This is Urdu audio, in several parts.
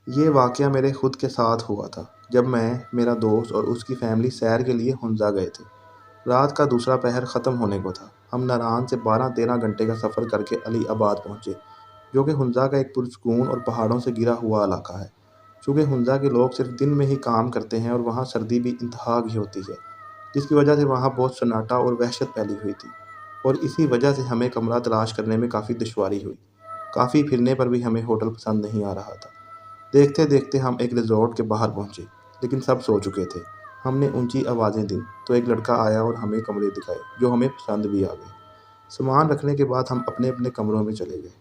یہ واقعہ میرے خود کے ساتھ ہوا تھا جب میں، میرا دوست اور اس کی فیملی سیر کے لیے ہنزا گئے تھے۔ رات کا دوسرا پہر ختم ہونے کو تھا۔ ہم ناران سے 12-13 گھنٹے کا سفر کر کے علی آباد پہنچے، جو کہ ہنزا کا ایک پرسکون اور پہاڑوں سے گھرا ہوا علاقہ ہے۔ چونکہ ہنزا کے لوگ صرف دن میں ہی کام کرتے ہیں اور وہاں سردی بھی انتہا کی ہوتی ہے، جس کی وجہ سے وہاں بہت سناٹا اور وحشت پھیلی ہوئی تھی، اور اسی وجہ سے ہمیں کمرہ تلاش کرنے میں کافی دشواری ہوئی۔ کافی پھرنے پر بھی ہمیں ہوٹل پسند نہیں آ رہا تھا۔ دیکھتے دیکھتے ہم ایک ریزورٹ کے باہر پہنچے، لیکن سب سو چکے تھے۔ ہم نے اونچی آوازیں دیں تو ایک لڑکا آیا اور ہمیں کمرے دکھائے، جو ہمیں پسند بھی آ گئے۔ سامان رکھنے کے بعد ہم اپنے اپنے کمروں میں چلے گئے۔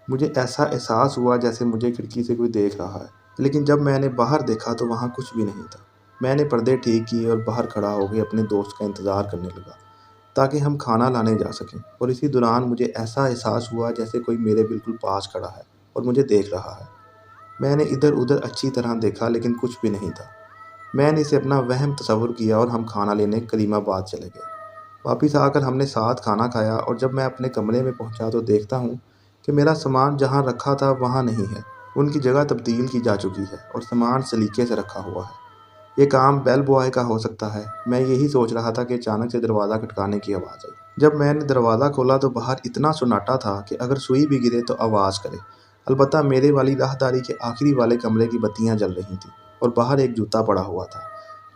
مجھے ایسا احساس ہوا جیسے مجھے کھڑکی سے کوئی دیکھ رہا ہے، لیکن جب میں نے باہر دیکھا تو وہاں کچھ بھی نہیں تھا۔ میں نے پردے ٹھیک کیے اور باہر کھڑا ہو کے اپنے دوست کا انتظار کرنے لگا تاکہ ہم کھانا لانے جا سکیں، اور اسی دوران مجھے ایسا احساس ہوا جیسے کوئی میرے بالکل پاس کھڑا ہے اور مجھے دیکھ رہا ہے۔ میں نے ادھر ادھر اچھی طرح دیکھا لیکن کچھ بھی نہیں تھا۔ میں نے اسے اپنا وہم تصور کیا اور ہم کھانا لینے کلیم آباد چلے گئے۔ واپس آ کر ہم نے ساتھ کھانا کھایا، اور جب میں اپنے کمرے میں پہنچا تو دیکھتا ہوں کہ میرا سامان جہاں رکھا تھا وہاں نہیں ہے، ان کی جگہ تبدیل کی جا چکی ہے اور سامان سلیقے سے رکھا ہوا ہے۔ یہ کام بیل بوائے کا ہو سکتا ہے۔ میں یہی سوچ رہا تھا کہ اچانک سے دروازہ کھٹکانے کی آواز آئی۔ جب میں نے دروازہ کھولا تو باہر اتنا سناٹا تھا کہ اگر سوئی بھی گرے تو آواز کرے۔ البتہ میرے والی راہداری کے آخری والے کمرے کی بتیاں جل رہی تھیں، اور باہر ایک جوتا پڑا ہوا تھا،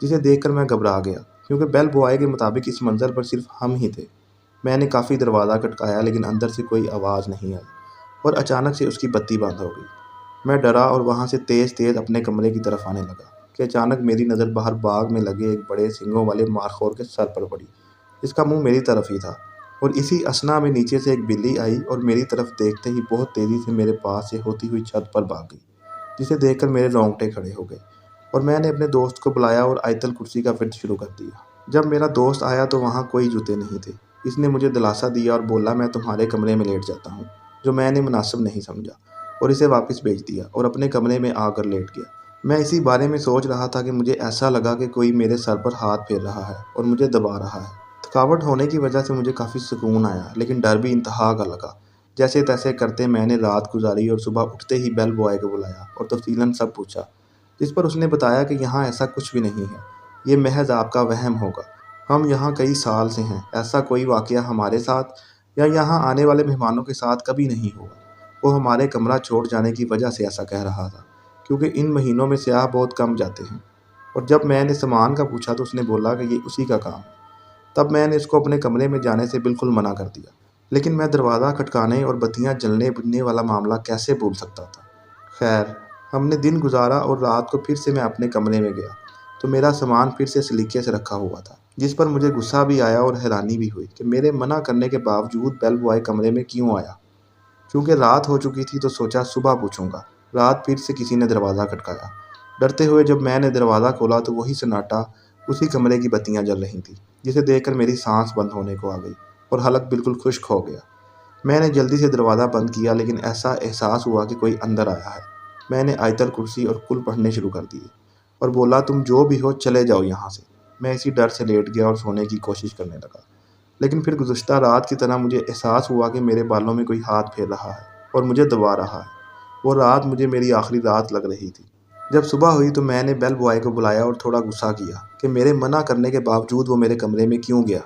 جسے دیکھ کر میں گھبرا گیا، کیونکہ بیل بوائے کے مطابق اس منظر پر صرف ہم ہی تھے۔ میں نے کافی دروازہ کھٹکایا لیکن اندر سے کوئی آواز نہیں آئی، اور اچانک سے اس کی بتی بند ہو گئی۔ میں ڈرا اور وہاں سے تیز تیز اپنے کمرے کی طرف آنے لگا کہ اچانک میری نظر باہر باغ میں لگے ایک بڑے سنگوں والے مارخور کے سر پر پڑی، جس کا منہ میری طرف ہی تھا، اور اسی اثنا میں نیچے سے ایک بلی آئی اور میری طرف دیکھتے ہی بہت تیزی سے میرے پاس سے ہوتی ہوئی چھت پر بھاگ گئی، جسے دیکھ کر میرے رونگٹے کھڑے ہو گئے، اور میں نے اپنے دوست کو بلایا اور آیت الکرسی کا ورد شروع کر دیا۔ جب میرا دوست آیا تو وہاں کوئی جوتے نہیں تھے۔ اس نے مجھے دلاسا دیا اور بولا میں تمہارے کمرے میں لیٹ جاتا ہوں، جو میں نے مناسب نہیں سمجھا، اور اسے واپس بھیج دیا اور اپنے کمرے میں آ کر لیٹ گیا۔ میں اسی بارے میں سوچ رہا تھا کہ مجھے ایسا لگا کہ کوئی میرے سر پر ہاتھ پھیر رہا ہے اور مجھے دبا رہا ہے۔ تھکاوٹ ہونے کی وجہ سے مجھے کافی سکون آیا، لیکن ڈر بھی انتہا کا لگا۔ جیسے تیسے کرتے میں نے رات گزاری اور صبح اٹھتے ہی بیل بوائے کو بلایا اور تفصیلاً سب پوچھا، جس پر اس نے بتایا کہ یہاں ایسا کچھ بھی نہیں ہے، یہ محض آپ کا وہم ہوگا۔ ہم یہاں کئی سال سے ہیں، ایسا کوئی واقعہ ہمارے ساتھ یا یہاں آنے والے مہمانوں کے ساتھ کبھی نہیں ہوا۔ وہ ہمارے کمرہ چھوڑ جانے کی وجہ سے ایسا کہہ رہا تھا، کیونکہ ان مہینوں میں سیاح بہت کم جاتے ہیں، اور جب میں نے سامان کا پوچھا تو اس نے بولا کہ یہ اسی کا کام ہے۔ تب میں نے اس کو اپنے کمرے میں جانے سے بالکل منع کر دیا، لیکن میں دروازہ کھٹکانے اور بتیاں جلنے بجھنے والا معاملہ کیسے بھول سکتا تھا۔ خیر، ہم نے دن گزارا اور رات کو پھر سے میں اپنے کمرے میں گیا تو میرا سامان پھر سے سلیقے سے رکھا ہوا تھا، جس پر مجھے غصہ بھی آیا اور حیرانی بھی ہوئی کہ میرے منع کرنے کے باوجود بیل بوائے کمرے میں کیوں آیا۔ چونکہ رات ہو چکی تھی تو سوچا صبح پوچھوں گا۔ رات پھر سے کسی نے دروازہ کھٹکایا۔ ڈرتے ہوئے جب میں نے دروازہ کھولا تو وہی سناٹا، اسی کمرے کی بتیاں جل رہی تھیں، جسے دیکھ کر میری سانس بند ہونے کو آ گئی اور حلق بالکل خشک ہو گیا۔ میں نے جلدی سے دروازہ بند کیا، لیکن ایسا احساس ہوا کہ کوئی اندر آیا ہے۔ میں نے آیت الکرسی اور کل پڑھنے شروع کر دیے اور بولا تم جو بھی ہو چلے جاؤ یہاں سے۔ میں اسی ڈر سے لیٹ گیا اور سونے کی کوشش کرنے لگا، لیکن پھر گزشتہ رات کی طرح مجھے احساس ہوا کہ میرے بالوں میں کوئی ہاتھ پھیر رہا ہے اور مجھے دبا رہا ہے۔ وہ رات مجھے میری آخری رات لگ رہی تھی۔ جب صبح ہوئی تو میں نے بیل بوائے کو بلایا اور تھوڑا غصہ کیا کہ میرے منع کرنے کے باوجود وہ میرے کمرے میں کیوں گیا۔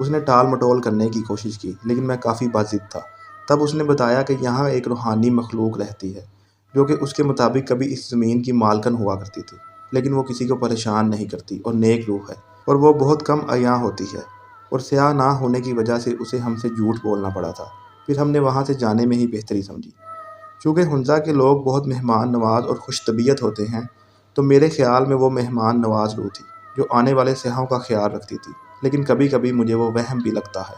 اس نے ٹال مٹول کرنے کی کوشش کی، لیکن میں کافی باضد تھا۔ تب اس نے بتایا کہ یہاں ایک روحانی مخلوق رہتی ہے، جو کہ اس کے مطابق کبھی اس زمین کی مالکن ہوا کرتی تھی، لیکن وہ کسی کو پریشان نہیں کرتی اور نیک روح ہے، اور وہ بہت کم عیاں ہوتی ہے، اور سیاح نہ ہونے کی وجہ سے اسے ہم سے جھوٹ بولنا پڑا تھا۔ پھر ہم نے وہاں سے جانے میں ہی بہتری سمجھی۔ چونکہ ہنزا کے لوگ بہت مہمان نواز اور خوش طبیعت ہوتے ہیں، تو میرے خیال میں وہ مہمان نواز روح تھی جو آنے والے سیاحوں کا خیال رکھتی تھی، لیکن کبھی کبھی مجھے وہ وہم بھی لگتا ہے۔